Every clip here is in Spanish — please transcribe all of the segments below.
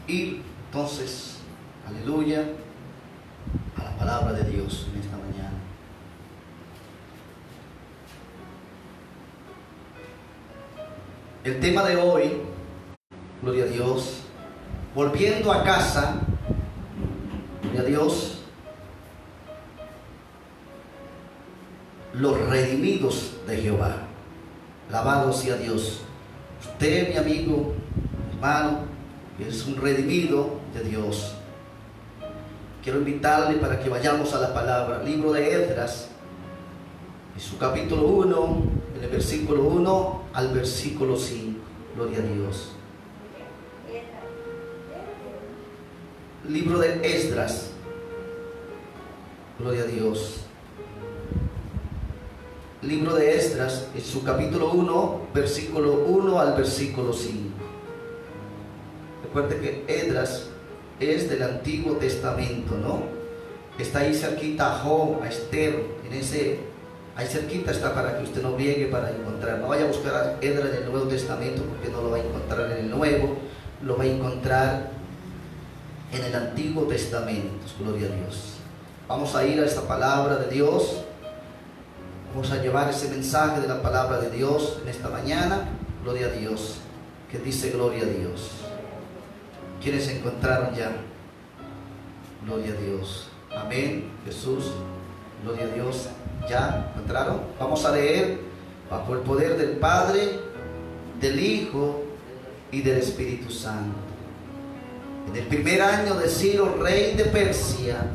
ir entonces, aleluya, a la palabra de Dios en esta mañana. El tema de hoy, gloria a Dios, volviendo a casa, gloria a Dios, los redimidos de Jehová. Alabado sea Dios. Usted, mi amigo, mi hermano, es un redimido de Dios. Quiero invitarle para que vayamos a la palabra. Libro de Esdras, en su capítulo 1, en el versículo 1 al versículo 5. Gloria a Dios. Libro de Esdras. Gloria a Dios. Libro de Esdras, en su capítulo 1, versículo 1 al versículo 5. Recuerde que Esdras es del Antiguo Testamento, ¿no? Está ahí cerquita a Job, a Esther, ahí cerquita está para que usted no llegue para encontrar. No vaya a buscar a Esdras en el Nuevo Testamento porque no lo va a encontrar en el Nuevo, lo va a encontrar en el Antiguo Testamento. Gloria a Dios. Vamos a ir a esta palabra de Dios. Vamos a llevar ese mensaje de la palabra de Dios en esta mañana. Gloria a Dios. Que dice gloria a Dios. ¿Quiénes se encontraron ya? Gloria a Dios. Amén. Jesús. Gloria a Dios. ¿Ya encontraron? Vamos a leer bajo el poder del Padre, del Hijo y del Espíritu Santo. En el primer año de Ciro, rey de Persia,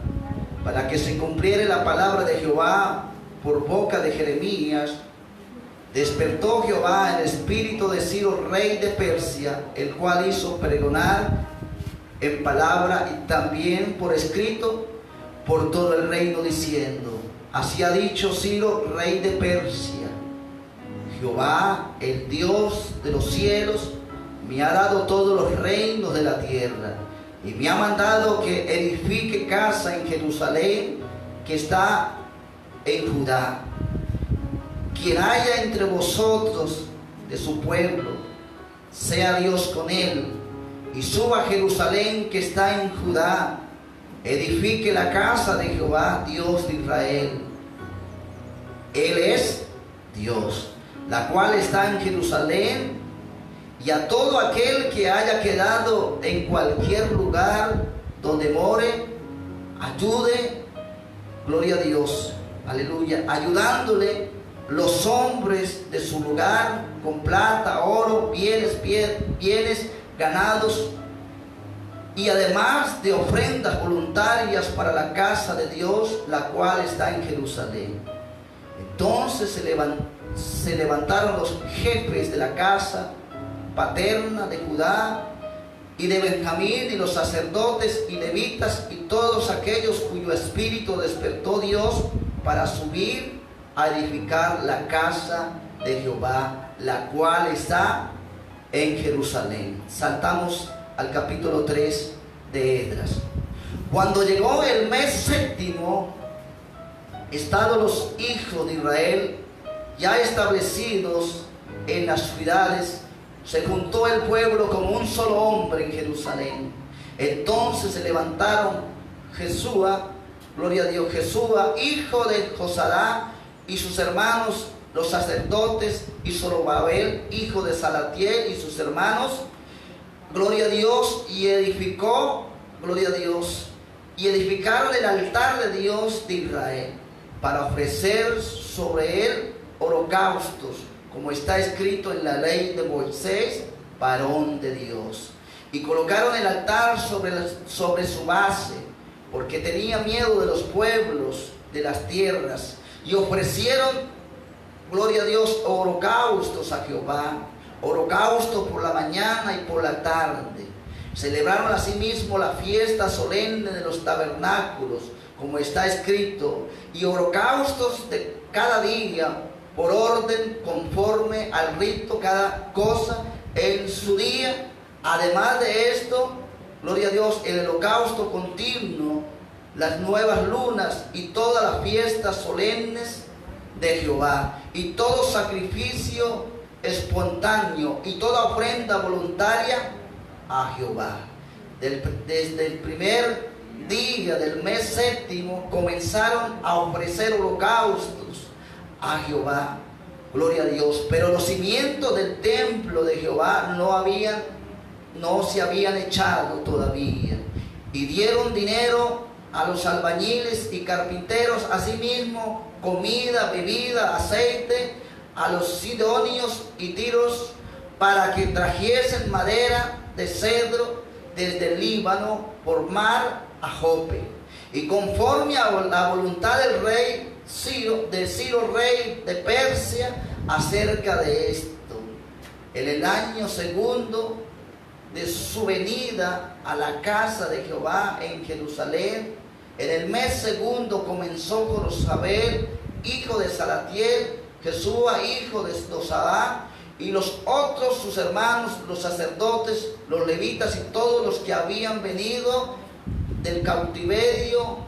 para que se cumpliere la palabra de Jehová por boca de Jeremías, despertó Jehová el espíritu de Ciro, rey de Persia, el cual hizo pregonar en palabra y también por escrito por todo el reino, diciendo: así ha dicho Ciro, rey de Persia: Jehová, el Dios de los cielos, me ha dado todos los reinos de la tierra, y me ha mandado que edifique casa en Jerusalén, que está en Judá. Quien haya entre vosotros de su pueblo, sea Dios con él, y suba a Jerusalén, que está en Judá, edifique la casa de Jehová, Dios de Israel. Él es Dios, la cual está en Jerusalén, y a todo aquel que haya quedado en cualquier lugar donde more, ayude, gloria a Dios, aleluya, ayudándole los hombres de su lugar con plata, oro, bienes, ganados, y además de ofrendas voluntarias para la casa de Dios, la cual está en Jerusalén. Entonces se levantaron los jefes de la casa paterna de Judá y de Benjamín, y los sacerdotes y levitas, y todos aquellos cuyo espíritu despertó Dios para subir a edificar la casa de Jehová, la cual está en Jerusalén. Saltamos al capítulo 3 de Esdras. Cuando llegó el mes séptimo, estando los hijos de Israel ya establecidos en las ciudades, se juntó el pueblo como un solo hombre en Jerusalén. Entonces se levantaron Jesúa, gloria a Dios, Jesúa, hijo de Josadá, y sus hermanos, los sacerdotes, y Zorobabel, hijo de Salatiel, y sus hermanos, gloria a Dios, y edificó, gloria a Dios, y edificaron el altar de Dios de Israel, para ofrecer sobre él holocaustos, como está escrito en la ley de Moisés, varón de Dios. Y colocaron el altar sobre su base, porque tenía miedo de los pueblos de las tierras, y ofrecieron, gloria a Dios, holocaustos a Jehová, holocaustos por la mañana y por la tarde. Celebraron asimismo la fiesta solemne de los tabernáculos, como está escrito, y holocaustos de cada día, por orden, conforme al rito, cada cosa en su día. Además de esto, gloria a Dios, el holocausto continuo, las nuevas lunas y todas las fiestas solemnes de Jehová, y todo sacrificio espontáneo y toda ofrenda voluntaria a Jehová. Desde el primer día del mes séptimo comenzaron a ofrecer holocaustos a Jehová. Gloria a Dios. Pero los cimientos del templo de Jehová no se habían echado todavía. Y dieron dinero a los albañiles y carpinteros, asimismo comida, bebida, aceite, a los sidonios y tiros, para que trajesen madera de cedro desde el Líbano por mar a Jope. Y conforme a la voluntad del rey Ciro, rey de Persia, acerca de esto, en el año segundo de su venida a la casa de Jehová en Jerusalén, en el mes segundo comenzó Zorobabel, hijo de Salatiel, Jesúa, hijo de Josadá, y los otros sus hermanos, los sacerdotes, los levitas y todos los que habían venido del cautiverio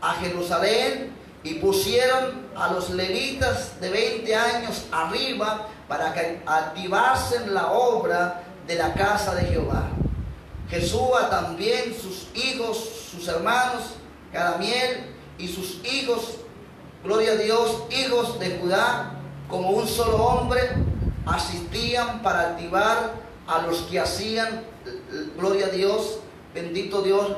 a Jerusalén, y pusieron a los levitas de 20 años arriba para que activasen la obra de la casa de Jehová. Jesúa también, sus hijos, sus hermanos, Cadmiel y sus hijos, gloria a Dios, hijos de Judá, como un solo hombre, asistían para activar a los que hacían, gloria a Dios, bendito Dios,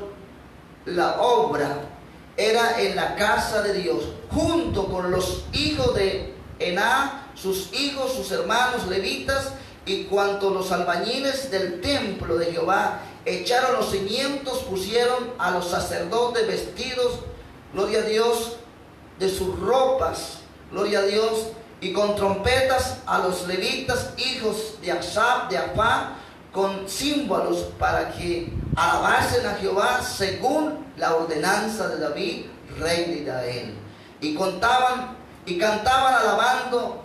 la obra. Era en la casa de Dios, junto con los hijos de Ená, sus hijos, sus hermanos levitas, y cuanto los albañiles del templo de Jehová echaron los cimientos, pusieron a los sacerdotes vestidos, gloria a Dios, de sus ropas, gloria a Dios, y con trompetas a los levitas, hijos de Asaf, de Afá, con címbalos, para que alabasen a Jehová según la ordenanza de David, rey de Israel. Y cantaban alabando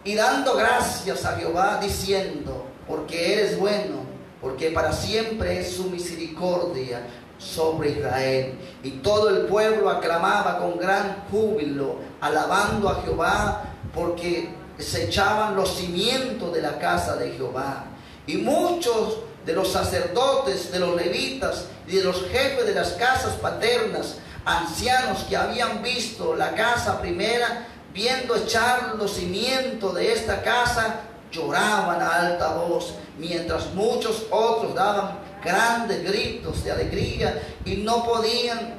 y dando gracias a Jehová, diciendo: porque eres bueno, porque para siempre es su misericordia sobre Israel. Y todo el pueblo aclamaba con gran júbilo, alabando a Jehová, porque se echaban los cimientos de la casa de Jehová. Y muchos de los sacerdotes, de los levitas y de los jefes de las casas paternas, ancianos que habían visto la casa primera, viendo echar los cimientos de esta casa, lloraban a alta voz, mientras muchos otros daban grandes gritos de alegría, y no podían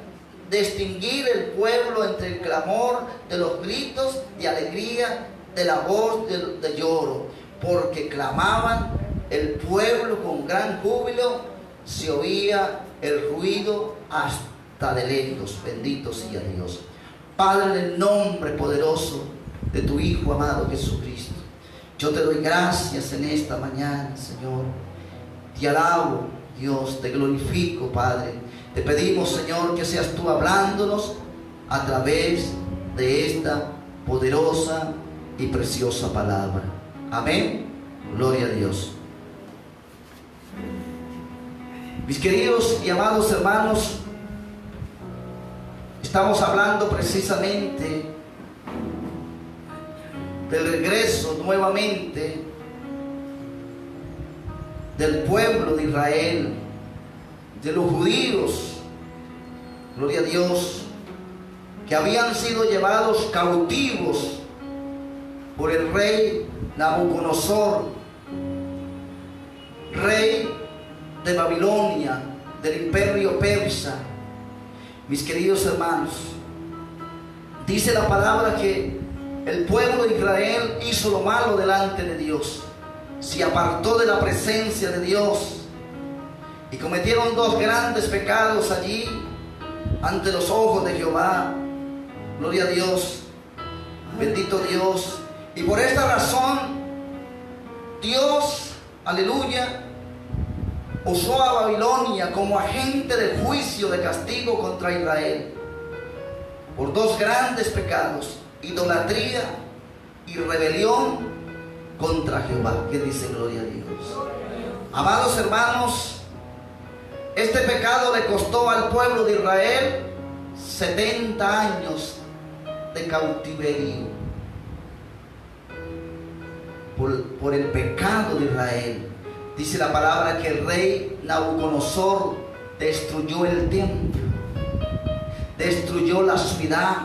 distinguir el pueblo entre el clamor de los gritos de alegría, de la voz de lloro, porque clamaban el pueblo con gran júbilo, se oía el ruido hasta de lejos. Bendito sea Dios. Padre, en el nombre poderoso de tu Hijo amado Jesucristo, yo te doy gracias en esta mañana, Señor. Te alabo, Dios, te glorifico, Padre. Te pedimos, Señor, que seas tú hablándonos a través de esta poderosa y preciosa palabra. Amén. Gloria a Dios. Mis queridos y amados hermanos, estamos hablando precisamente del regreso nuevamente del pueblo de Israel, de los judíos, gloria a Dios, que habían sido llevados cautivos por el rey Nabucodonosor, rey de Babilonia, del imperio persa. Mis queridos hermanos, dice la palabra que el pueblo de Israel hizo lo malo delante de Dios, se apartó de la presencia de Dios y cometieron dos grandes pecados allí ante los ojos de Jehová. Gloria a Dios, bendito Dios. Y por esta razón Dios, aleluya, usó a Babilonia como agente de juicio, de castigo contra Israel, por dos grandes pecados: idolatría y rebelión contra Jehová. Que dice gloria a Dios. Amados hermanos, este pecado le costó al pueblo de Israel 70 años de cautiverio por el pecado de Israel. Dice la palabra que el rey Nabucodonosor destruyó el templo, destruyó la ciudad,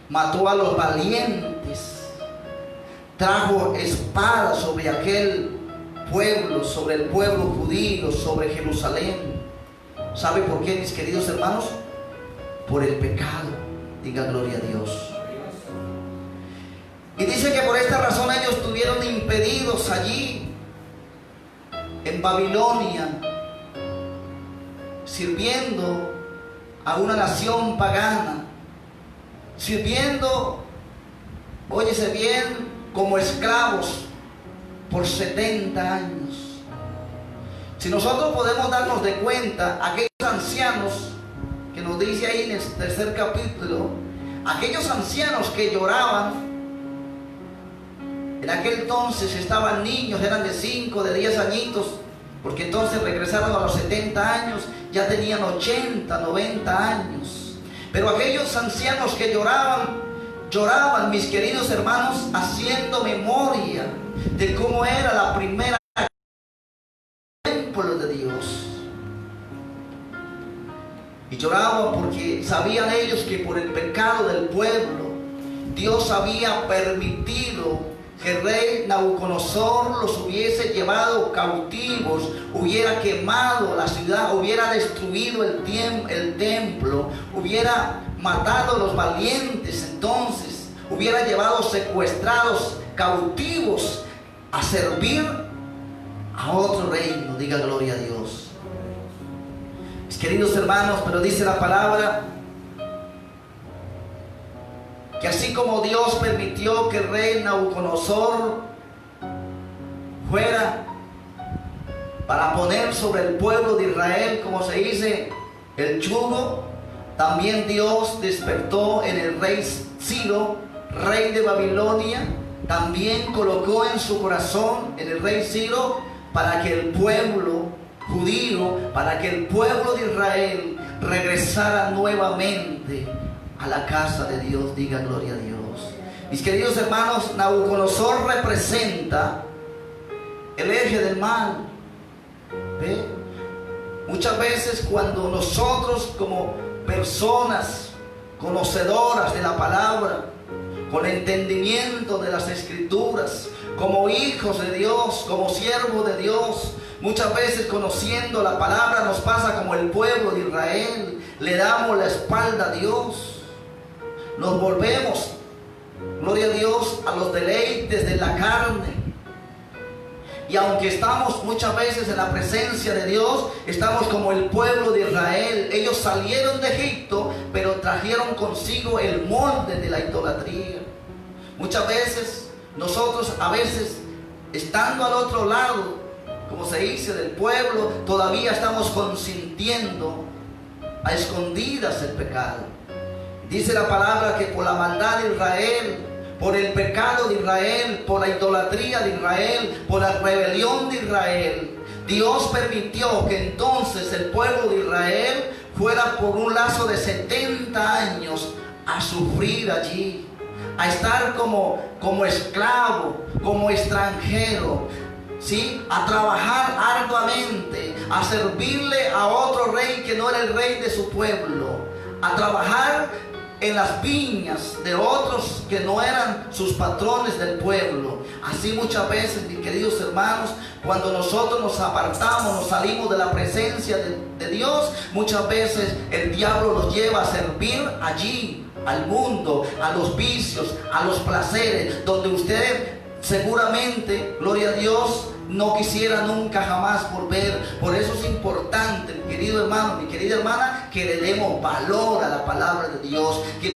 mató a los valientes, trajo espada sobre aquel pueblo, sobre el pueblo judío, sobre Jerusalén. ¿Sabe por qué, mis queridos hermanos? Por el pecado. Diga gloria a Dios. Y dice que por esta razón ellos estuvieron impedidos allí en Babilonia, sirviendo a una nación pagana, sirviendo, óyese bien, como esclavos por 70 años. Si nosotros podemos darnos de cuenta, aquellos ancianos que nos dice ahí en el tercer capítulo, aquellos ancianos que lloraban, en aquel entonces estaban niños, eran de 5, de 10 añitos, porque entonces regresaron a los 70 años, ya tenían 80, 90 años. Pero aquellos ancianos que lloraban, mis queridos hermanos, haciendo memoria de cómo era la primera templo de Dios. Y lloraban porque sabían ellos que por el pecado del pueblo, Dios había permitido que el rey Nabucodonosor los hubiese llevado cautivos, hubiera quemado la ciudad, hubiera destruido el templo, hubiera matado a los valientes, entonces hubiera llevado secuestrados, cautivos, a servir a otro reino. Diga gloria a Dios. Mis queridos hermanos, pero dice la palabra que así como Dios permitió que el rey Nabucodonosor fuera para poner sobre el pueblo de Israel, como se dice, el yugo, también Dios despertó en el rey Ciro, rey de Babilonia, también colocó en su corazón, en el rey Ciro, para que el pueblo judío, para que el pueblo de Israel regresara nuevamente a la casa de Dios. Diga gloria a Dios. Mis queridos hermanos, Nabucodonosor representa el eje del mal. ¿Ve? Muchas veces cuando nosotros como personas conocedoras de la palabra, con entendimiento de las escrituras, como hijos de Dios, como siervos de Dios, muchas veces conociendo la palabra nos pasa como el pueblo de Israel, le damos la espalda a Dios. Nos volvemos, gloria a Dios, a los deleites de la carne. Y aunque estamos muchas veces en la presencia de Dios, estamos como el pueblo de Israel. Ellos salieron de Egipto, pero trajeron consigo el molde de la idolatría. Muchas veces, nosotros a veces, estando al otro lado, como se dice, del pueblo, todavía estamos consintiendo a escondidas el pecado. Dice la palabra que por la maldad de Israel, por el pecado de Israel, por la idolatría de Israel, por la rebelión de Israel, Dios permitió que entonces el pueblo de Israel fuera por un lazo de 70 años a sufrir allí, a estar como esclavo, como extranjero, ¿sí? A trabajar arduamente, a servirle a otro rey que no era el rey de su pueblo, a trabajar en las viñas de otros que no eran sus patrones del pueblo. Así muchas veces, mis queridos hermanos, cuando nosotros nos apartamos, nos salimos de la presencia de Dios, muchas veces el diablo nos lleva a servir allí, al mundo, a los vicios, a los placeres, donde usted seguramente, gloria a Dios, no quisiera nunca jamás volver. Por eso es importante, mi querido hermano, mi querida hermana, que le demos valor a la palabra de Dios, que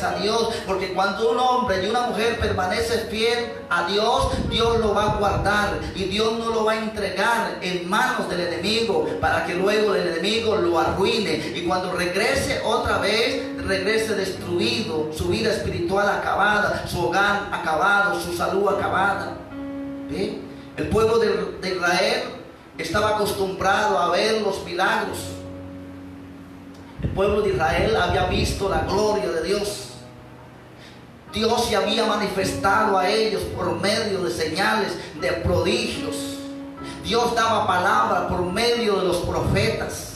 a Dios, porque cuando un hombre y una mujer permanece fiel a Dios, Dios lo va a guardar y Dios no lo va a entregar en manos del enemigo para que luego el enemigo lo arruine y cuando regrese otra vez, regrese destruido, su vida espiritual acabada, su hogar acabado, su salud acabada. ¿Ve? El pueblo de Israel estaba acostumbrado a ver los milagros. El pueblo de Israel había visto la gloria de Dios. Dios se había manifestado a ellos por medio de señales, de prodigios. Dios daba palabra por medio de los profetas.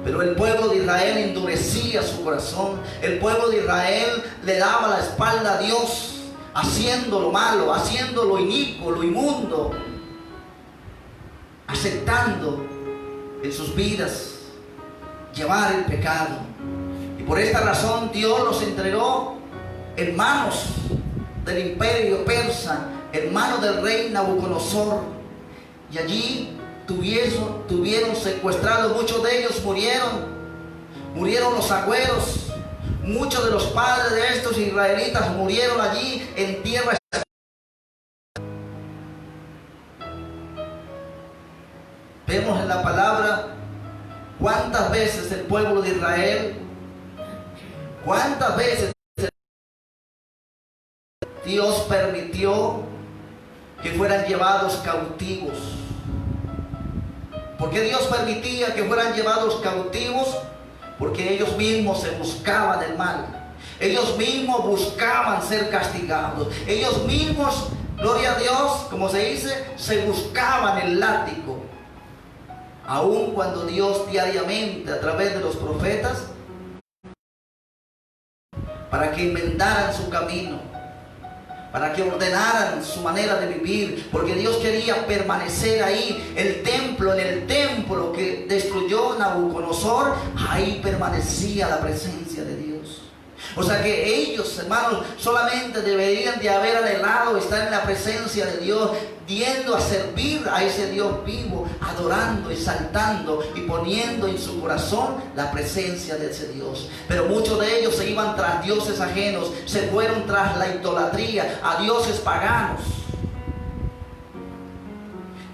Pero el pueblo de Israel endurecía su corazón. El pueblo de Israel le daba la espalda a Dios, haciendo lo malo, haciendo lo inicuo, lo inmundo, aceptando en sus vidas llevar el pecado. Y por esta razón Dios los entregó en manos del imperio persa, en manos del rey Nabucodonosor. Y allí tuvieron secuestrados, muchos de ellos murieron los agüeros, muchos de los padres de estos israelitas murieron allí en tierra. Vemos en la palabra cuántas veces el pueblo de Israel, cuántas veces Dios permitió que fueran llevados cautivos. ¿Por qué Dios permitía que fueran llevados cautivos? Porque ellos mismos se buscaban el mal. Ellos mismos buscaban ser castigados. Ellos mismos, gloria a Dios, como se dice, se buscaban el látigo. Aun cuando Dios diariamente, a través de los profetas, para que enmendaran su camino, para que ordenaran su manera de vivir, porque Dios quería permanecer ahí. En el templo que destruyó Nabucodonosor, ahí permanecía la presencia de Dios. O sea que ellos, hermanos, solamente deberían de haber anhelado estar en la presencia de Dios, yendo a servir a ese Dios vivo, adorando, exaltando y poniendo en su corazón la presencia de ese Dios. Pero muchos de ellos se iban tras dioses ajenos, se fueron tras la idolatría, a dioses paganos.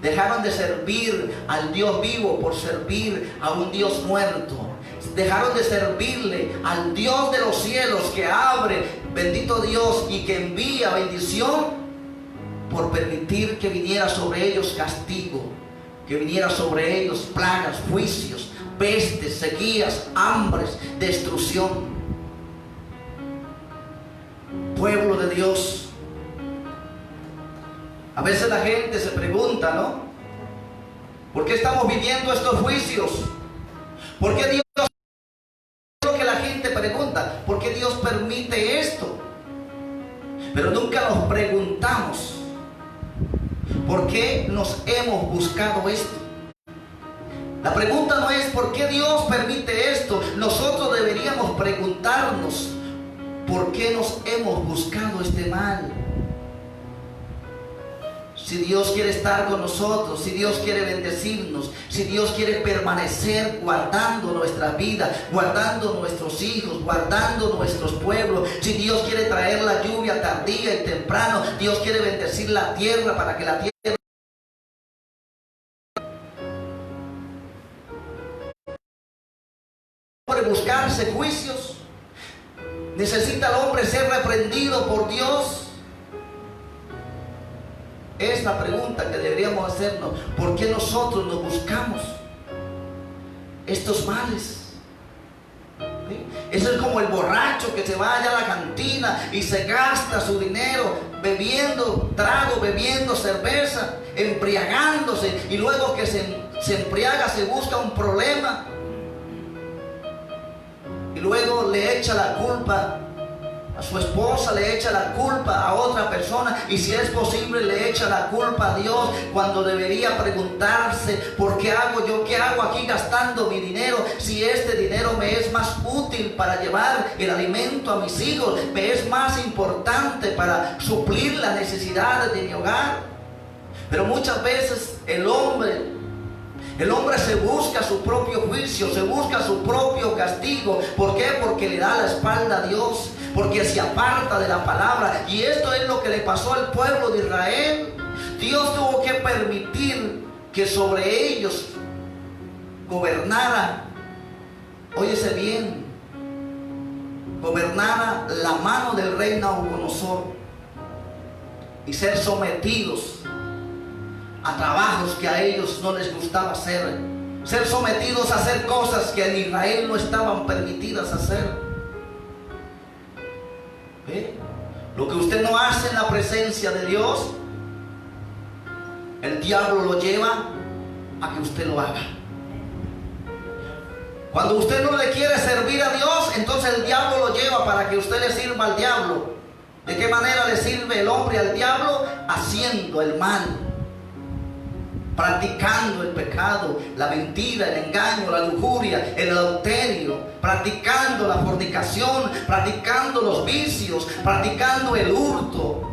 Dejaron de servir al Dios vivo por servir a un Dios muerto. Dejaron de servirle al Dios de los cielos que abre, bendito Dios, y que envía bendición, por permitir que viniera sobre ellos castigo, que viniera sobre ellos plagas, juicios, pestes, sequías, hambres, destrucción. Pueblo de Dios, a veces la gente se pregunta, ¿no? ¿Por qué estamos viviendo estos juicios? ¿Por qué Dios? Es lo que la gente pregunta, ¿por qué Dios permite esto? Pero nunca nos preguntamos, ¿por qué nos hemos buscado esto? La pregunta no es ¿por qué Dios permite esto? Nosotros deberíamos preguntarnos ¿por qué nos hemos buscado este mal? Si Dios quiere estar con nosotros, si Dios quiere bendecirnos, si Dios quiere permanecer guardando nuestra vida, guardando nuestros hijos, guardando nuestros pueblos, si Dios quiere traer la lluvia tardía y temprano, Dios quiere bendecir la tierra para que la tierra puede buscarse juicios. Necesita el hombre ser reprendido por Dios. Es la pregunta que deberíamos hacernos. ¿Por qué nosotros nos buscamos estos males? ¿Sí? Eso es como el borracho que se va allá a la cantina y se gasta su dinero bebiendo trago, bebiendo cerveza, embriagándose, y luego que se embriaga se busca un problema y luego le echa la culpa a su esposa, le echa la culpa a otra persona, y si es posible le echa la culpa a Dios, cuando debería preguntarse ¿por qué hago yo? ¿Qué hago aquí gastando mi dinero? Si este dinero me es más útil para llevar el alimento a mis hijos, me es más importante para suplir las necesidades de mi hogar. Pero muchas veces el hombre se busca su propio juicio, se busca su propio castigo. ¿Por qué? Porque le da la espalda a Dios, porque se aparta de la palabra. Y esto es lo que le pasó al pueblo de Israel. Dios tuvo que permitir que sobre ellos gobernara, óyese bien, gobernara la mano del rey Nabucodonosor, y ser sometidos a trabajos que a ellos no les gustaba hacer, ser sometidos a hacer cosas que en Israel no estaban permitidas hacer. ¿Ve? Lo que usted no hace en la presencia de Dios, el diablo lo lleva a que usted lo haga. Cuando usted no le quiere servir a Dios, entonces el diablo lo lleva para que usted le sirva al diablo. ¿De qué manera le sirve el hombre al diablo? Haciendo el mal, practicando el pecado, la mentira, el engaño, la lujuria, el adulterio, practicando la fornicación, practicando los vicios, practicando el hurto.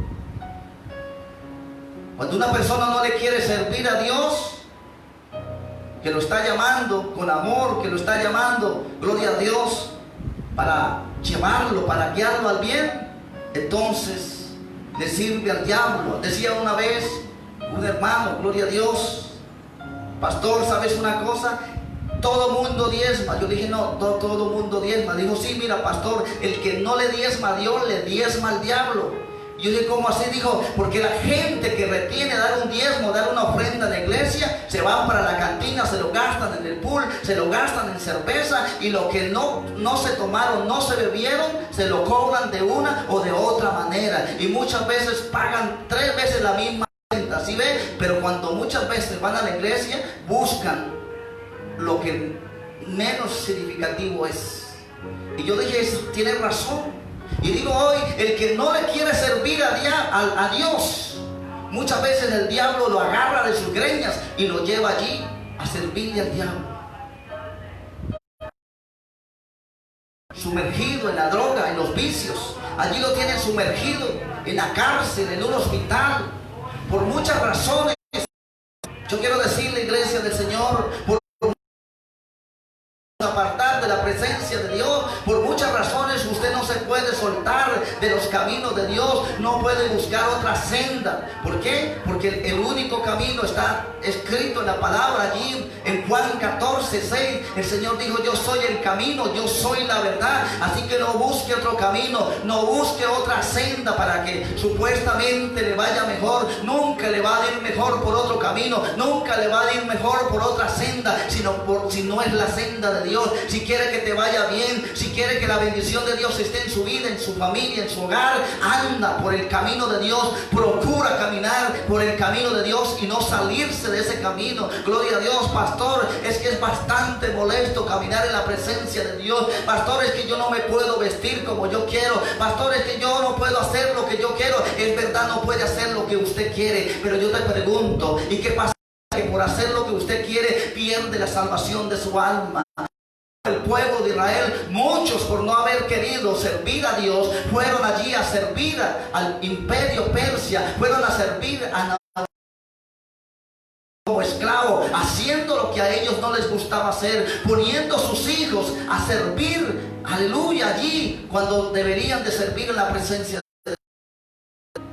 Cuando una persona no le quiere servir a Dios, que lo está llamando con amor, que lo está llamando, gloria a Dios, para llevarlo, para guiarlo al bien, entonces le sirve al diablo. Decía una vez un hermano, gloria a Dios, pastor, ¿sabes una cosa? Todo mundo diezma. Yo dije, no, todo mundo diezma. Dijo, sí, mira, pastor, el que no le diezma a Dios, le diezma al diablo. Yo dije, ¿cómo así? Dijo, porque la gente que retiene dar un diezmo, dar una ofrenda en la iglesia, se van para la cantina, se lo gastan en el pool, se lo gastan en cerveza, y lo que no se tomaron, no se bebieron, se lo cobran de una o de otra manera. Y muchas veces pagan 3 veces la misma ofrenda, ¿sí ve? Pero cuando muchas veces van a la iglesia, buscan lo que menos significativo es. Y yo dije, tiene razón. Y digo hoy, el que no le quiere servir a Dios, muchas veces el diablo lo agarra de sus greñas y lo lleva allí a servirle al diablo. Sumergido en la droga, en los vicios. Allí lo tienen sumergido en la cárcel, en un hospital, por muchas razones. Yo quiero decirle, iglesia del Señor, por apartar de la presencia de Dios, por muchas razones usted no se puede soltar de los caminos de Dios, no puede buscar otra senda. ¿Por qué? Porque el único camino está escrito en la palabra allí en Juan 14:6. El Señor dijo, yo soy el camino, yo soy la verdad. Así que no busque otro camino, no busque otra senda para que supuestamente le vaya mejor. Nunca le va a ir mejor por otro camino, nunca le va a ir mejor por otra senda, si no es la senda de Dios. Si quiere que te vaya bien, si quiere que la bendición de Dios esté en su vida, en su familia, en su hogar, anda por el camino de Dios. Procura caminar por el camino de Dios y no salirse de ese camino. Gloria a Dios. Pastor, es que es bastante molesto caminar en la presencia de Dios. Pastor, es que yo no me puedo vestir como yo quiero. Pastor, es que yo no puedo hacer lo que yo quiero. Es verdad, no puede hacer lo que usted quiere, pero yo te pregunto, ¿y qué pasa? Que por hacer lo que usted quiere pierde la salvación de su alma. El pueblo de Israel, muchos por no haber querido servir a Dios, fueron allí a servir al imperio Persia, fueron a servir a como esclavo, haciendo lo que a ellos no les gustaba hacer, poniendo sus hijos a servir, aleluya, allí cuando deberían de servir en la presencia de Dios.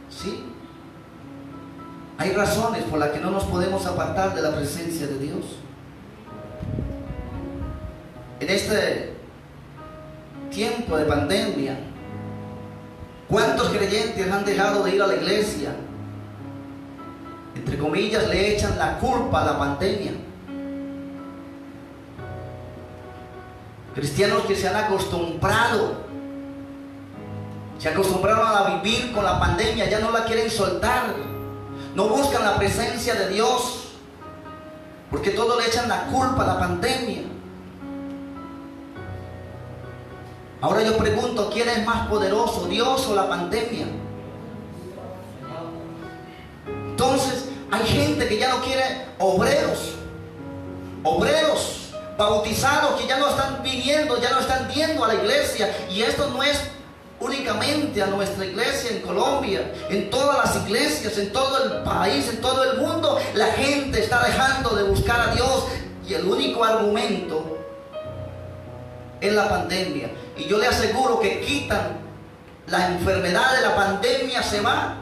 ¿Sí? Hay razones por las que no nos podemos apartar de la presencia de Dios. En este tiempo de pandemia, ¿cuántos creyentes han dejado de ir a la iglesia? Entre comillas, le echan la culpa a la pandemia. Cristianos que se acostumbraron a vivir con la pandemia, ya no la quieren soltar, no buscan la presencia de Dios, porque todo le echan la culpa a la pandemia. Ahora yo pregunto, ¿quién es más poderoso, Dios o la pandemia? Entonces, hay gente que ya no quiere obreros bautizados que ya no están viniendo, ya no están yendo a la iglesia. Y esto no es únicamente a nuestra iglesia en Colombia, en todas las iglesias, en todo el país, en todo el mundo, la gente está dejando de buscar a Dios. Y el único argumento es la pandemia. Y yo le aseguro que quitan la enfermedad de la pandemia, se va.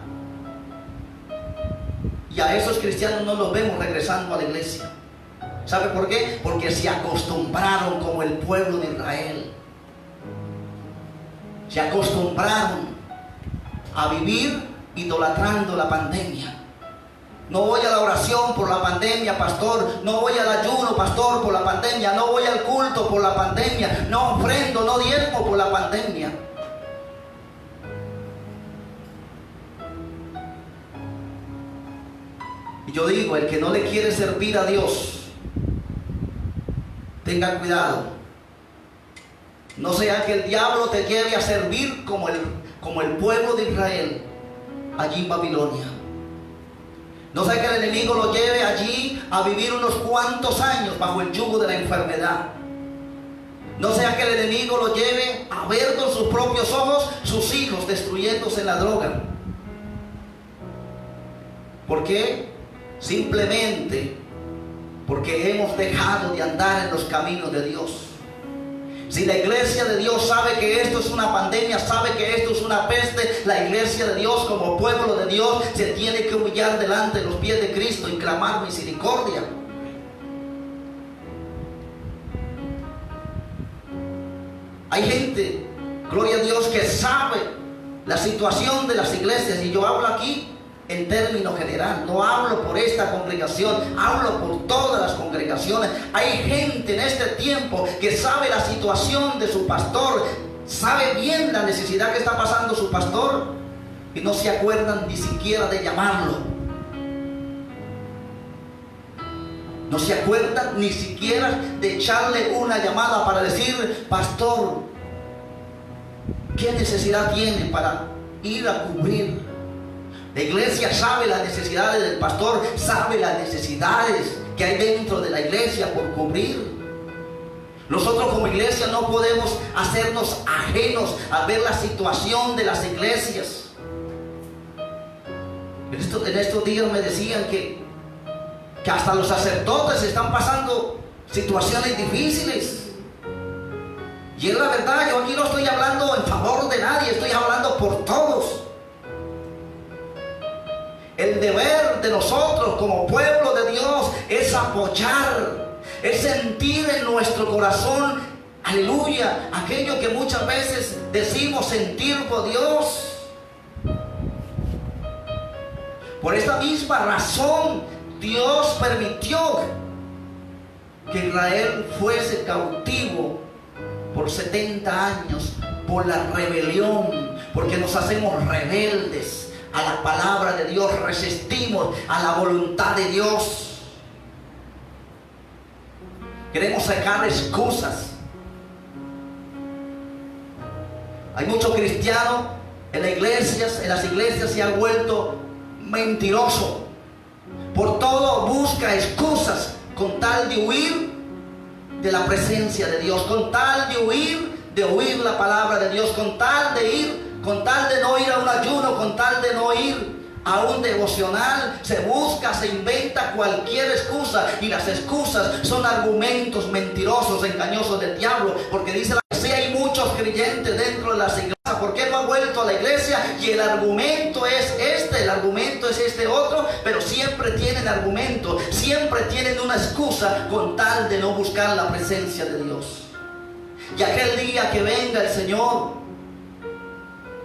Y a esos cristianos no los vemos regresando a la iglesia. ¿Sabe por qué? Porque se acostumbraron como el pueblo de Israel. Se acostumbraron a vivir idolatrando la pandemia. No voy a la oración por la pandemia, pastor. No voy al ayuno, pastor, por la pandemia. No voy al culto por la pandemia. No ofrendo, no diezmo por la pandemia. Y yo digo, el que no le quiere servir a Dios, Tenga cuidado. No sea que el diablo te lleve a servir como el pueblo de Israel allí en Babilonia. No sea que el enemigo lo lleve allí a vivir unos cuantos años bajo el yugo de la enfermedad. No sea que el enemigo lo lleve a ver con sus propios ojos sus hijos destruyéndose en la droga. ¿Por qué? Simplemente porque hemos dejado de andar en los caminos de Dios. Si la iglesia de Dios sabe que esto es una pandemia, sabe que esto es una peste, la iglesia de Dios como pueblo de Dios se tiene que humillar delante de los pies de Cristo y clamar misericordia. Hay gente, gloria a Dios, que sabe la situación de las iglesias, y yo hablo aquí en términos general, no hablo por esta congregación, hablo por todas las congregaciones. Hay gente en este tiempo que sabe la situación de su pastor, sabe bien la necesidad que está pasando su pastor, y no se acuerdan ni siquiera de llamarlo. No se acuerdan ni siquiera de echarle una llamada para decir: pastor, ¿qué necesidad tiene para ir a cubrir? La iglesia sabe las necesidades del pastor, sabe las necesidades que hay dentro de la iglesia por cubrir. Nosotros como iglesia no podemos hacernos ajenos a ver la situación de las iglesias. En estos días me decían que hasta los sacerdotes están pasando situaciones difíciles. Y es la verdad, yo aquí no estoy hablando en favor de nadie, estoy hablando por todos. El deber de nosotros como pueblo de Dios es apoyar, es sentir en nuestro corazón, aleluya, aquello que muchas veces decimos sentir por Dios. Por esta misma razón, Dios permitió que Israel fuese cautivo por 70 años por la rebelión, porque nos hacemos rebeldes a la palabra de Dios, resistimos a la voluntad de Dios. Queremos sacar excusas. Hay muchos cristianos en las iglesias se han vuelto mentirosos. Por todo busca excusas con tal de huir de la presencia de Dios, con tal de huir de oír la palabra de Dios, con tal de no ir a un ayuno, con tal de no ir a un devocional. Se busca, se inventa cualquier excusa, y las excusas son argumentos mentirosos, engañosos del diablo, porque dice la iglesia, hay muchos creyentes dentro de las iglesias, ¿por qué no han vuelto a la iglesia? Y el argumento es este otro, pero siempre tienen argumento, siempre tienen una excusa con tal de no buscar la presencia de Dios. Y aquel día que venga el Señor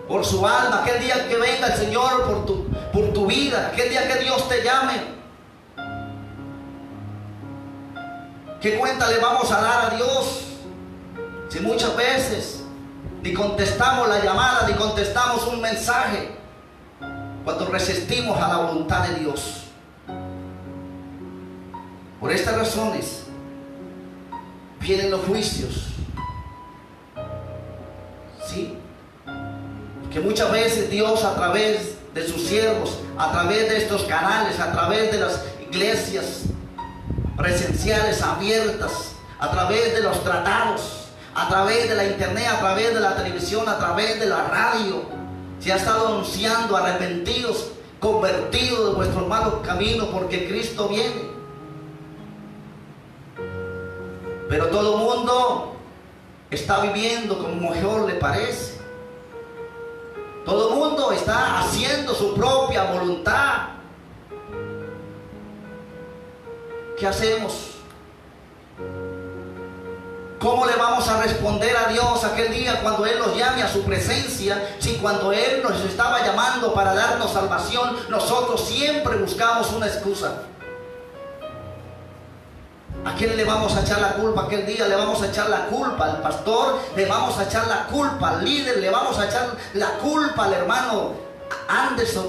por su alma, aquel día que venga el Señor por tu vida, aquel día que Dios te llame, ¿qué cuenta le vamos a dar a Dios? Si muchas veces ni contestamos la llamada, ni contestamos un mensaje, cuando resistimos a la voluntad de Dios. Por estas razones vienen los juicios, ¿sí? Que muchas veces Dios, a través de sus siervos, a través de estos canales, a través de las iglesias presenciales abiertas, a través de los tratados, a través de la internet, a través de la televisión, a través de la radio, se ha estado anunciando: arrepentidos, convertidos de vuestros malos caminos, porque Cristo viene. Pero todo el mundo está viviendo como mejor le parece. Todo el mundo está haciendo su propia voluntad. ¿Qué hacemos? ¿Cómo le vamos a responder a Dios aquel día cuando Él nos llame a su presencia? Si cuando Él nos estaba llamando para darnos salvación, nosotros siempre buscamos una excusa. ¿A quién le vamos a echar la culpa aquel día? Le vamos a echar la culpa al pastor, le vamos a echar la culpa al líder, le vamos a echar la culpa al hermano Anderson,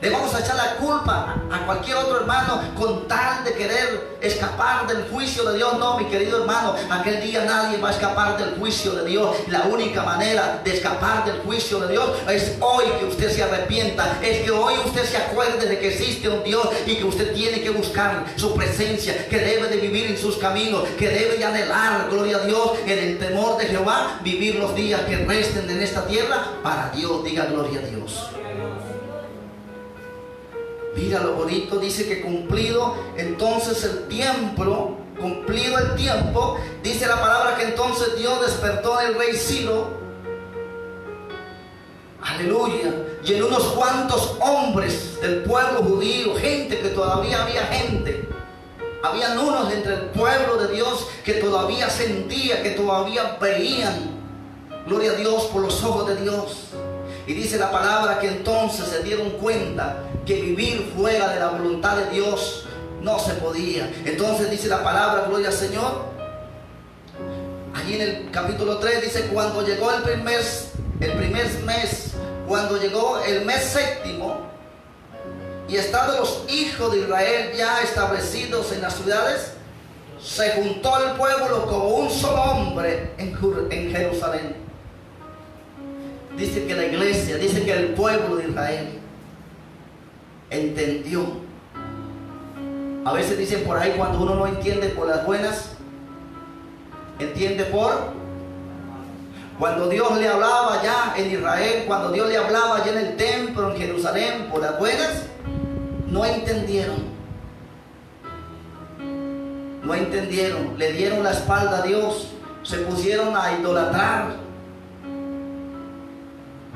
Le vamos a echar la culpa a cualquier otro hermano con tal de querer escapar del juicio de Dios. No, mi querido hermano, aquel día nadie va a escapar del juicio de Dios. La única manera de escapar del juicio de Dios es hoy que usted se arrepienta, es que hoy usted se acuerde de que existe un Dios y que usted tiene que buscar su presencia, que debe de vivir en sus caminos, que debe de anhelar, gloria a Dios, en el temor de Jehová, vivir los días que resten en esta tierra para Dios. Diga gloria a Dios. Mira lo bonito, dice que cumplido entonces el tiempo, dice la palabra que entonces Dios despertó en el rey Ciro, aleluya, y en unos cuantos hombres del pueblo judío, gente que todavía había habían unos entre el pueblo de Dios que todavía sentía, que todavía veían, gloria a Dios, por los ojos de Dios. Y dice la palabra que entonces se dieron cuenta que vivir fuera de la voluntad de Dios no se podía. Entonces dice la palabra, gloria al Señor, allí en el capítulo 3 dice: cuando llegó el primer mes, cuando llegó el mes séptimo, y estando los hijos de Israel ya establecidos en las ciudades, se juntó el pueblo como un solo hombre en Jerusalén. Dice que la iglesia, dice que el pueblo de Israel entendió. A veces dicen por ahí, cuando uno no entiende por las buenas, entiende por... Cuando Dios le hablaba allá en Israel, cuando Dios le hablaba allá en el templo en Jerusalén por las buenas, no entendieron. No entendieron, le dieron la espalda a Dios, se pusieron a idolatrar.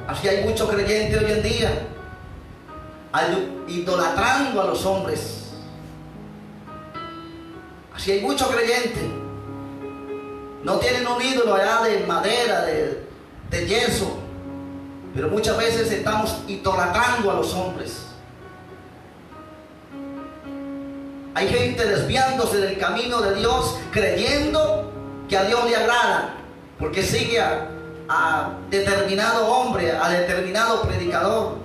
Así hay muchos creyentes hoy en día idolatrando a los hombres. Así hay muchos creyentes. No tienen un ídolo allá de madera, de yeso, pero muchas veces estamos idolatrando a los hombres. Hay gente desviándose del camino de Dios, creyendo que a Dios le agrada, porque sigue a determinado hombre, a determinado predicador.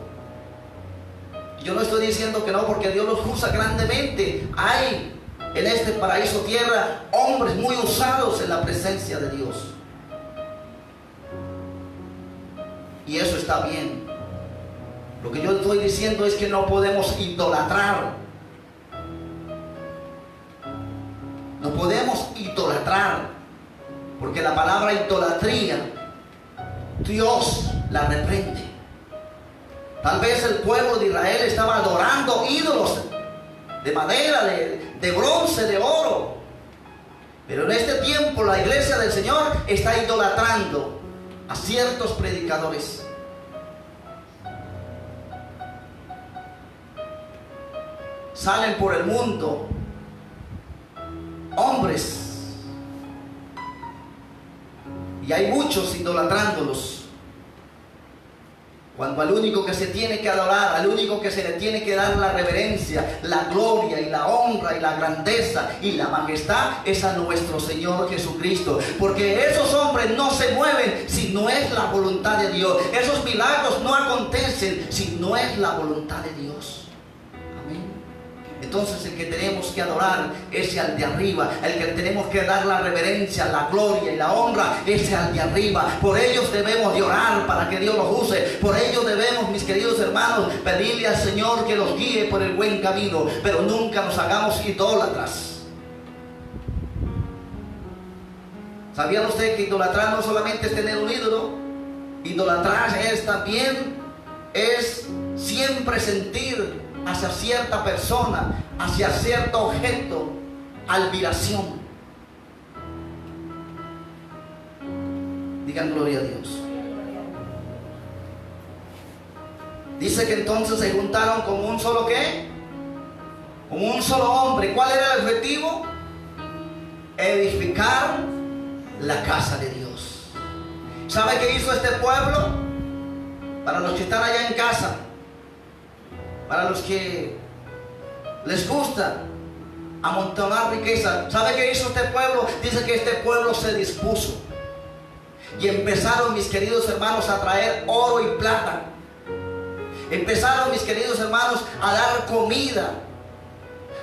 Yo no estoy diciendo que no, porque Dios los usa grandemente. Hay en este paraíso tierra hombres muy usados en la presencia de Dios, y eso está bien. Lo que yo estoy diciendo es que no podemos idolatrar. No podemos idolatrar, porque la palabra idolatría Dios la reprende. Tal vez el pueblo de Israel estaba adorando ídolos de madera, de bronce, de oro. Pero en este tiempo la iglesia del Señor está idolatrando a ciertos predicadores. Salen por el mundo hombres, y hay muchos idolatrándolos, cuando al único que se tiene que adorar, al único que se le tiene que dar la reverencia, la gloria y la honra y la grandeza y la majestad es a nuestro Señor Jesucristo. Porque esos hombres no se mueven si no es la voluntad de Dios. Esos milagros no acontecen si no es la voluntad de Dios. Entonces el que tenemos que adorar es al de arriba, el que tenemos que dar la reverencia, la gloria y la honra es al de arriba. Por ellos debemos de orar para que Dios los use. Por ellos debemos, mis queridos hermanos, pedirle al Señor que los guíe por el buen camino, pero nunca nos hagamos idólatras. ¿Sabía usted que idolatrar no solamente es tener un ídolo? Idolatrar es también, es siempre sentir hacia cierta persona, hacia cierto objeto, admiración. Digan gloria a Dios. Dice que entonces se juntaron como un solo ¿qué? Como un solo hombre. ¿Cuál era el objetivo? Edificar la casa de Dios. ¿Sabe qué hizo este pueblo? Para los que están allá en casa, para los que les gusta amontonar riqueza, ¿sabe qué hizo este pueblo? Dice que este pueblo se dispuso y empezaron, mis queridos hermanos, a traer oro y plata. Empezaron, mis queridos hermanos, a dar comida,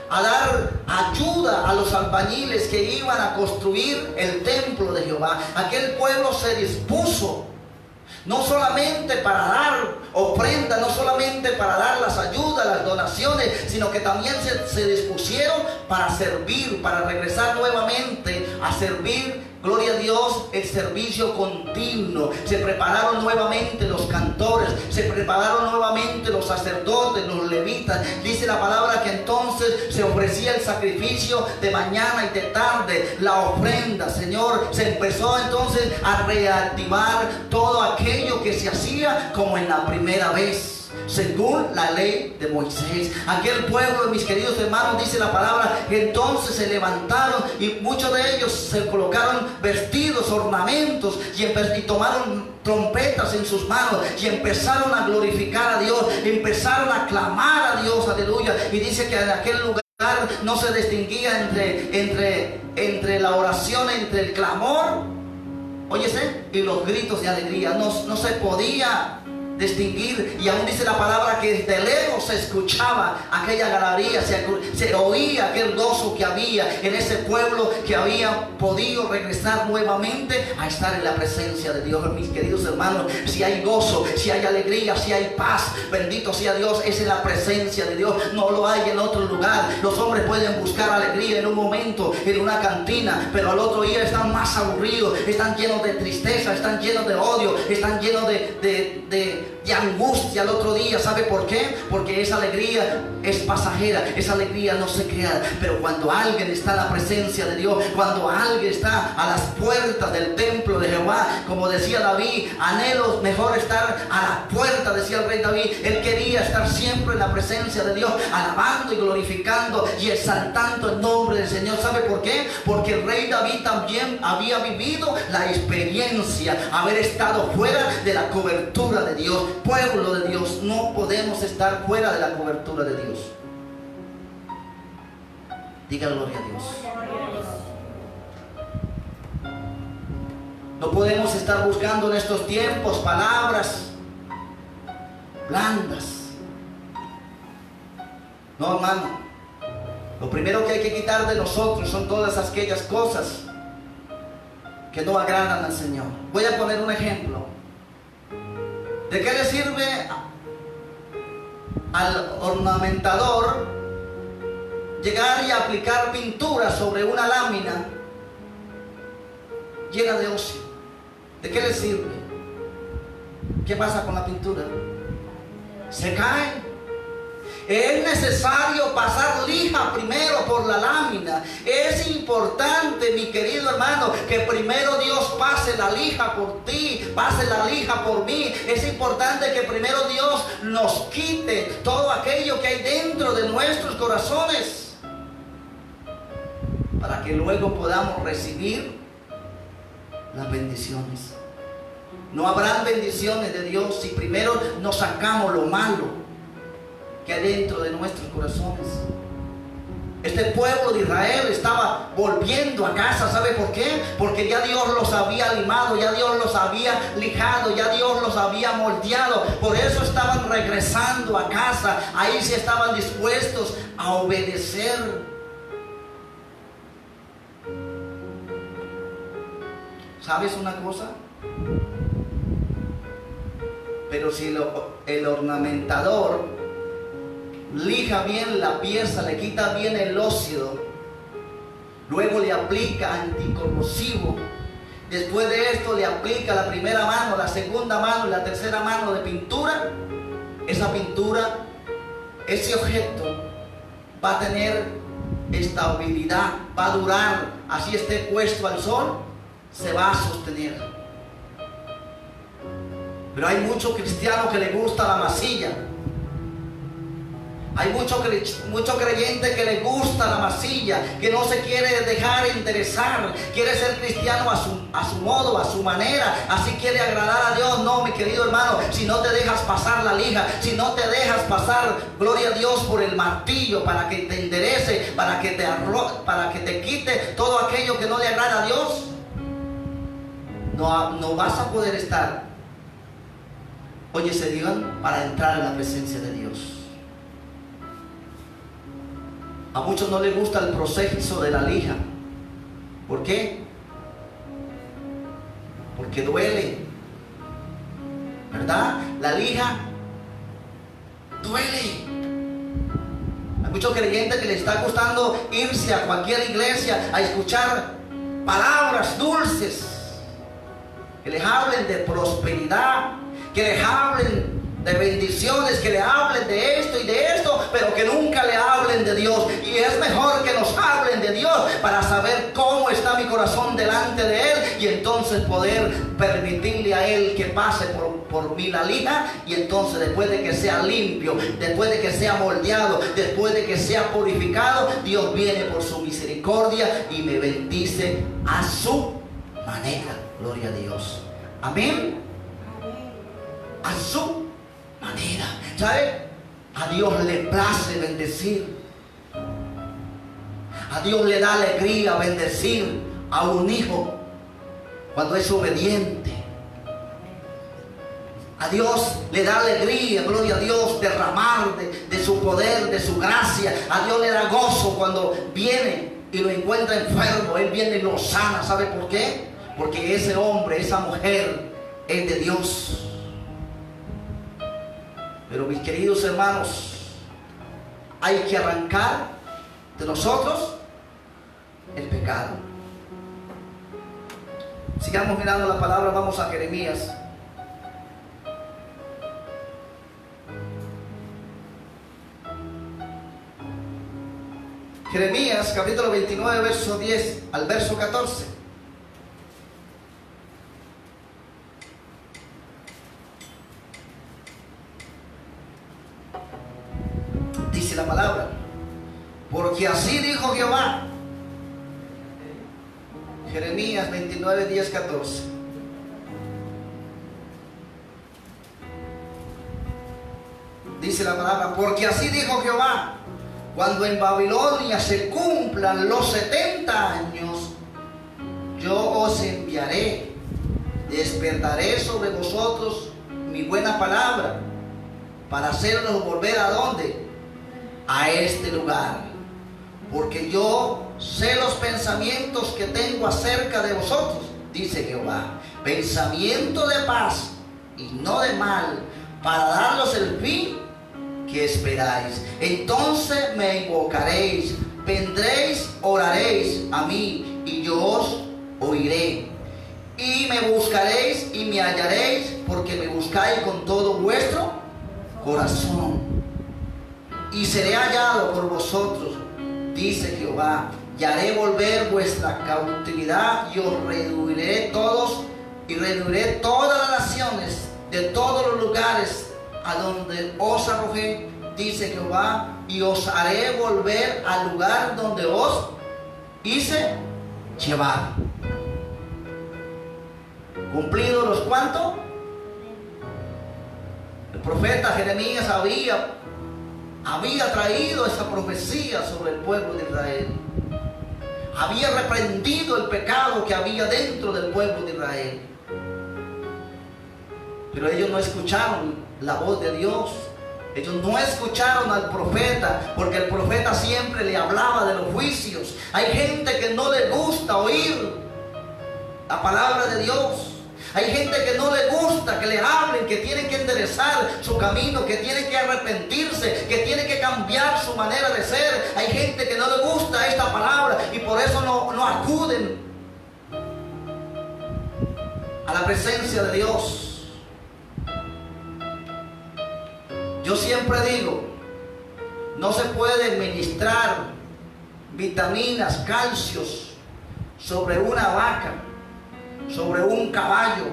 a dar ayuda a los albañiles que iban a construir el templo de Jehová. Aquel pueblo se dispuso no solamente para dar ofrenda, no solamente para dar las ayudas, las donaciones, sino que también se dispusieron para servir, para regresar nuevamente a servir, gloria a Dios, el servicio continuo. Se prepararon nuevamente los cantores, se prepararon nuevamente los sacerdotes, los levitas. Dice la palabra que entonces se ofrecía el sacrificio de mañana y de tarde, la ofrenda, Señor. Se empezó entonces a reactivar todo aquello que se hacía como en la primera vez, según la ley de Moisés. Aquel pueblo, mis queridos hermanos, dice la palabra, que entonces se levantaron y muchos de ellos se colocaron vestidos, ornamentos y tomaron trompetas en sus manos y empezaron a glorificar a Dios, empezaron a clamar a Dios, aleluya. Y dice que en aquel lugar no se distinguía entre la oración, entre el clamor, óyese, y los gritos de alegría. No se podía distinguir, y aún dice la palabra que desde lejos se escuchaba aquella galería, se oía aquel gozo que había en ese pueblo que había podido regresar nuevamente a estar en la presencia de Dios. Mis queridos hermanos, si hay gozo, si hay alegría, si hay paz, bendito sea Dios, es en la presencia de Dios, no lo hay en otro lugar. Los hombres pueden buscar alegría en un momento, en una cantina, pero al otro día están más aburridos, están llenos de tristeza, están llenos de odio, están llenos de angustia al otro día. ¿Sabe por qué? Porque esa alegría es pasajera, esa alegría no se queda. Pero cuando alguien está en la presencia de Dios, cuando alguien está a las puertas del templo de Jehová, como decía David, anhelo mejor estar a la puerta, decía el rey David. Él quería estar siempre en la presencia de Dios, alabando y glorificando y exaltando el nombre del Señor. ¿Sabe por qué? Porque el rey David también había vivido la experiencia, haber estado fuera de la cobertura de Dios. Pueblo de Dios, no podemos estar fuera de la cobertura de Dios. Diga gloria a Dios. No podemos estar buscando en estos tiempos palabras blandas. No, hermano. Lo primero que hay que quitar de nosotros son todas aquellas cosas que no agradan al Señor. Voy a poner un ejemplo. ¿De qué le sirve al ornamentador llegar y aplicar pintura sobre una lámina llena de óxido? ¿De qué le sirve? ¿Qué pasa con la pintura? Se cae. Es necesario pasar lija primero por la lámina. Es importante, mi querido hermano, que primero Dios pase la lija por ti, pase la lija por mí. Es importante que primero Dios nos quite todo aquello que hay dentro de nuestros corazones, para que luego podamos recibir las bendiciones. No habrán bendiciones de Dios si primero nos sacamos lo malo que hay dentro de nuestros corazones. Este pueblo de Israel estaba volviendo a casa. ¿Sabe por qué? Porque ya Dios los había limado, ya Dios los había lijado, ya Dios los había moldeado. Por eso estaban regresando a casa. Ahí sí estaban dispuestos a obedecer. ¿Sabes una cosa? Pero si el ornamentador lija bien la pieza, le quita bien el óxido, luego le aplica anticorrosivo, después de esto le aplica la primera mano, la segunda mano y la tercera mano de pintura, esa pintura, ese objeto va a tener estabilidad, va a durar, así esté puesto al sol, se va a sostener. Pero hay muchos cristianos que les gusta la masilla. Hay mucho creyente que le gusta la masilla, que no se quiere dejar interesar, quiere ser cristiano a su modo, a su manera, así quiere agradar a Dios. No, mi querido hermano, si no te dejas pasar la lija, si no te dejas pasar, gloria a Dios, por el martillo para que te enderece, para que te quite todo aquello que no le agrada a Dios, no vas a poder estar oye, se digan para entrar en la presencia de Dios. A muchos no les gusta el proceso de la lija. ¿Por qué? Porque duele, ¿verdad? La lija duele. Hay muchos creyentes que les está gustando irse a cualquier iglesia a escuchar palabras dulces, que les hablen de prosperidad, que les hablen de bendiciones, que le hablen de esto y de esto, pero que nunca le hablen de Dios. Y es mejor que nos hablen de Dios para saber cómo está mi corazón delante de Él, y entonces poder permitirle a Él que pase por mí la lija, y entonces después de que sea limpio, después de que sea moldeado, después de que sea purificado, Dios viene por su misericordia y me bendice a su manera. Gloria a Dios. Amén. A su manera. ¿Sabe? A Dios le place bendecir. A Dios le da alegría bendecir a un hijo cuando es obediente. A Dios le da alegría, gloria a Dios, derramar de su poder, de su gracia. A Dios le da gozo cuando viene y lo encuentra enfermo. Él viene y lo sana. ¿Sabe por qué? Porque ese hombre, esa mujer es de Dios. Pero mis queridos hermanos, hay que arrancar de nosotros el pecado. Sigamos mirando la palabra, vamos a Jeremías. Jeremías capítulo 29, verso 10 al verso 14. Dice la palabra: porque así dijo Jehová. Jeremías 29, 10, 14. Dice la palabra: porque así dijo Jehová, cuando en Babilonia se cumplan los 70 años, yo os enviaré, despertaré sobre vosotros mi buena palabra, para hacerlos volver ¿a dónde? A este lugar. Porque yo sé los pensamientos que tengo acerca de vosotros, dice Jehová, pensamiento de paz y no de mal, para daros el fin que esperáis. Entonces me invocaréis, vendréis, oraréis a mí, y yo os oiré. Y me buscaréis y me hallaréis, porque me buscáis con todo vuestro corazón. Y seré hallado por vosotros, dice Jehová, y haré volver vuestra cautividad, y os reuniré todos, y reuniré todas las naciones de todos los lugares a donde os arrojé, dice Jehová, y os haré volver al lugar donde os hice llevar. ¿Cumplidos los cuántos? El profeta Jeremías había traído esa profecía sobre el pueblo de Israel. Había reprendido el pecado que había dentro del pueblo de Israel. Pero ellos no escucharon la voz de Dios. Ellos no escucharon al profeta, porque el profeta siempre le hablaba de los juicios. Hay gente que no le gusta oír la palabra de Dios. Hay gente que no le gusta que le hablen, que tiene que enderezar su camino, que tiene que arrepentirse, que tiene que cambiar su manera de ser. Hay gente que no le gusta esta palabra y por eso no acuden a la presencia de Dios. Yo siempre digo, no se puede ministrar vitaminas, calcios sobre una vaca, sobre un caballo,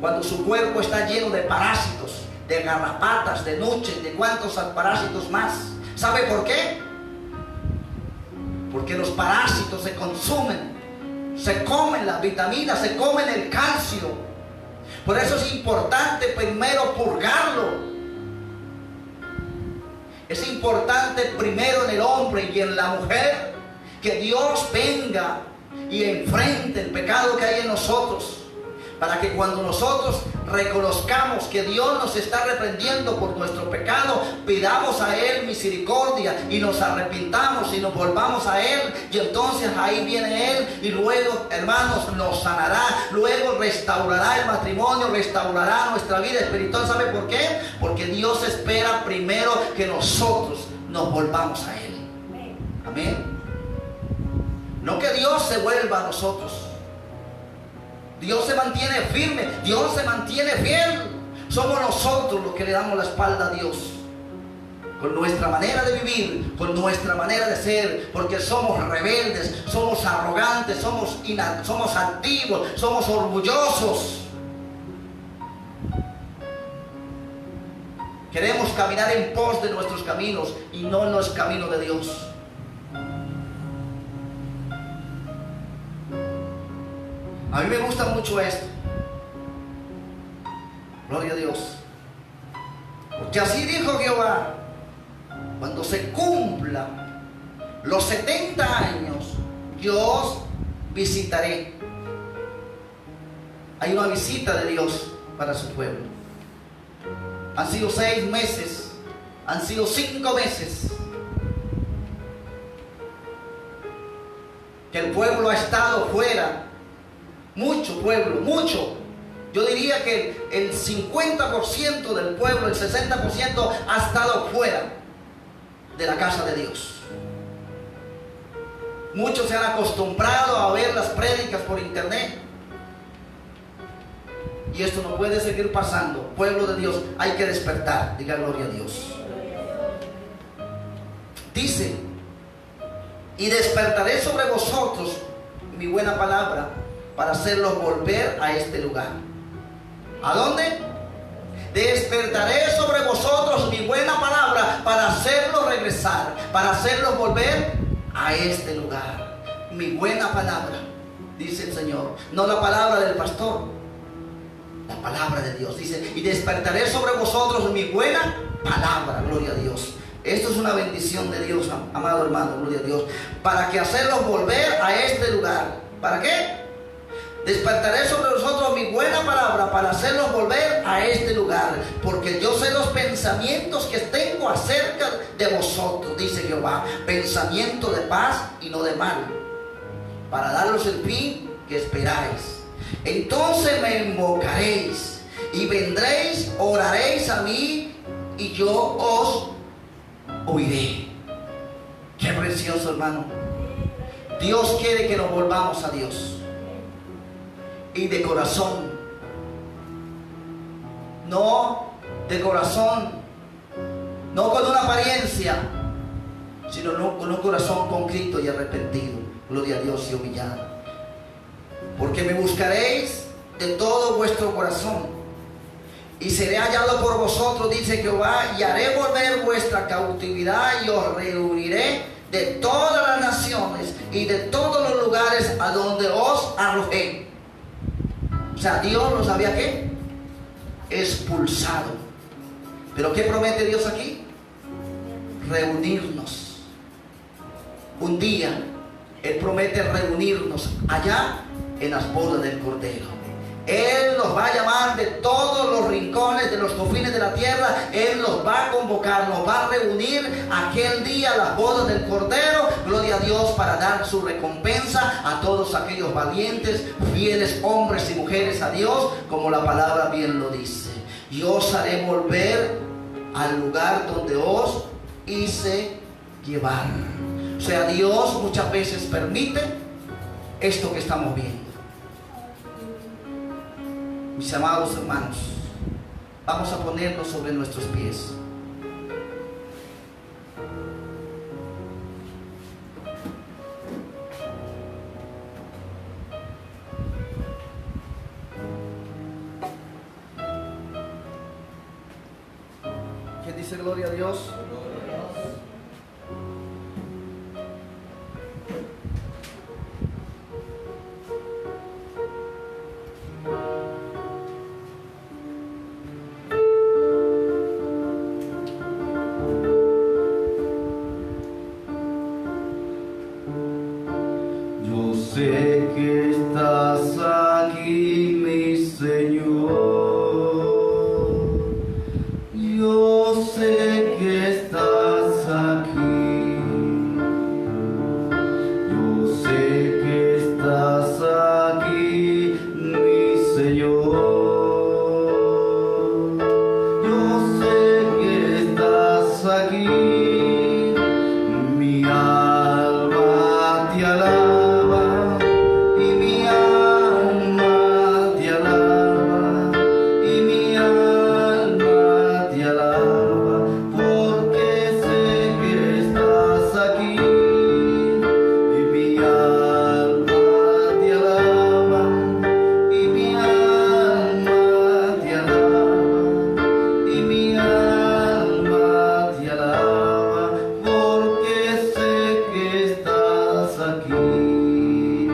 cuando su cuerpo está lleno de parásitos, de garrapatas, de nuches, de cuantos parásitos más. ¿Sabe por qué? Porque los parásitos se consumen, se comen las vitaminas, se comen el calcio. Por eso es importante primero purgarlo. Es importante primero en el hombre y en la mujer que Dios venga y enfrente el pecado que hay en nosotros, para que cuando nosotros reconozcamos que Dios nos está reprendiendo por nuestro pecado, pidamos a Él misericordia y nos arrepintamos y nos volvamos a Él, y entonces ahí viene Él y luego, hermanos, nos sanará, luego restaurará el matrimonio, restaurará nuestra vida espiritual. ¿Sabe por qué? Porque Dios espera primero que nosotros nos volvamos a Él. Amén. No que Dios se vuelva a nosotros. Dios se mantiene firme, Dios se mantiene fiel. Somos nosotros los que le damos la espalda a Dios, con nuestra manera de vivir, con nuestra manera de ser, porque somos rebeldes, somos arrogantes, somos altivos, somos orgullosos. Queremos caminar en pos de nuestros caminos y no en los caminos de Dios. A mí me gusta mucho esto. Gloria a Dios. Porque así dijo Jehová: cuando se cumpla los 70 años, yo os visitaré. Hay una visita de Dios para su pueblo. Han sido 6 meses, han sido 5 meses que el pueblo ha estado fuera. Mucho pueblo, mucho. Yo diría que el 50% del pueblo, el 60% ha estado fuera de la casa de Dios. Muchos se han acostumbrado a ver las prédicas por internet. Y esto no puede seguir pasando. Pueblo de Dios, hay que despertar. Diga gloria a Dios. Dice: y despertaré sobre vosotros mi buena palabra, para hacerlos volver a este lugar. ¿A dónde? Despertaré sobre vosotros mi buena palabra para hacerlos regresar, para hacerlos volver a este lugar. Mi buena palabra, dice el Señor. No la palabra del pastor, la palabra de Dios. Dice: y despertaré sobre vosotros mi buena palabra. Gloria a Dios. Esto es una bendición de Dios, amado hermano. Gloria a Dios. Para que hacerlos volver a este lugar. ¿Para qué? Despertaré sobre vosotros mi buena palabra para hacerlos volver a este lugar, porque yo sé los pensamientos que tengo acerca de vosotros, dice Jehová, pensamiento de paz y no de mal, para daros el fin que esperáis. Entonces me invocaréis y vendréis, oraréis a mí y yo os oiré. Qué precioso, hermano. Dios quiere que nos volvamos a Dios. Y de corazón, no de corazón, no con una apariencia, sino con un corazón contrito y arrepentido. Gloria a Dios y humillado. Porque me buscaréis de todo vuestro corazón y seré hallado por vosotros, dice Jehová, y haré volver vuestra cautividad y os reuniré de todas las naciones y de todos los lugares a donde os arrojé. O sea, Dios nos había ¿qué? Expulsado. ¿Pero qué promete Dios aquí? Reunirnos. Un día Él promete reunirnos allá en las bodas del Cordero. Él nos va a llamar de todos los rincones, de los confines de la tierra. Él nos va a convocar, nos va a reunir aquel día a las bodas del Cordero. Gloria a Dios, para dar su recompensa a todos aquellos valientes, fieles hombres y mujeres a Dios, como la palabra bien lo dice. Y os haré volver al lugar donde os hice llevar. O sea, Dios muchas veces permite esto que estamos viendo. Mis amados hermanos, vamos a ponernos sobre nuestros pies. ¿Quién dice gloria a Dios? Sé que estás aquí, mi ti.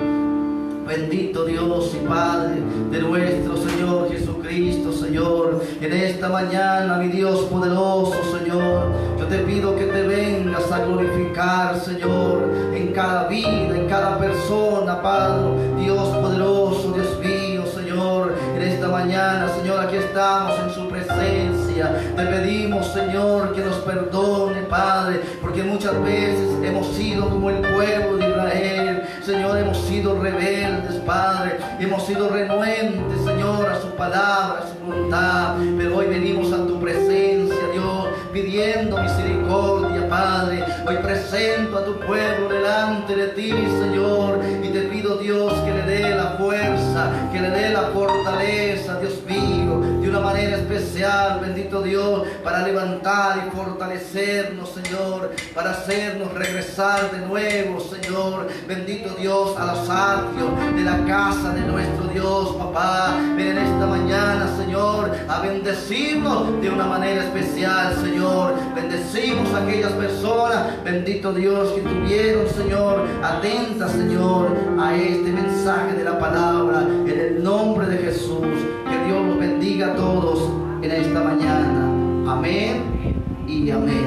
Bendito Dios y Padre de nuestro Señor Jesucristo, Señor, en esta mañana, mi Dios poderoso, Señor, yo te pido que te vengas a glorificar, Señor, en cada vida, en cada persona, Padre, Dios poderoso, Dios mío, Señor, en esta mañana, Señor, aquí estamos en su presencia. Te pedimos, Señor, que nos perdone, Padre, porque muchas veces hemos sido como el pueblo de Israel, Señor, hemos sido rebeldes, Padre, hemos sido renuentes, Señor, a su palabra, a su voluntad, pero hoy venimos a tu presencia, Dios, pidiendo misericordia, Padre. Hoy presento a tu pueblo delante de ti, Señor, y te pido, Dios, que le dé la fuerza, que le dé la fortaleza, Dios mío, de una manera especial, bendito Dios, para levantar y fortalecernos, Señor, para hacernos regresar de nuevo, Señor, bendito Dios, a los atrios de la casa de nuestro Dios, papá. Ven en esta mañana, Señor, a bendecirnos de una manera especial, Señor. Bendecimos a aquellas personas, bendito Dios, que tuvieron, Señor, atentas, Señor, a este mensaje de la palabra, en el nombre de Jesús. Que Dios los bendiga a todos en esta mañana. Amén y amén.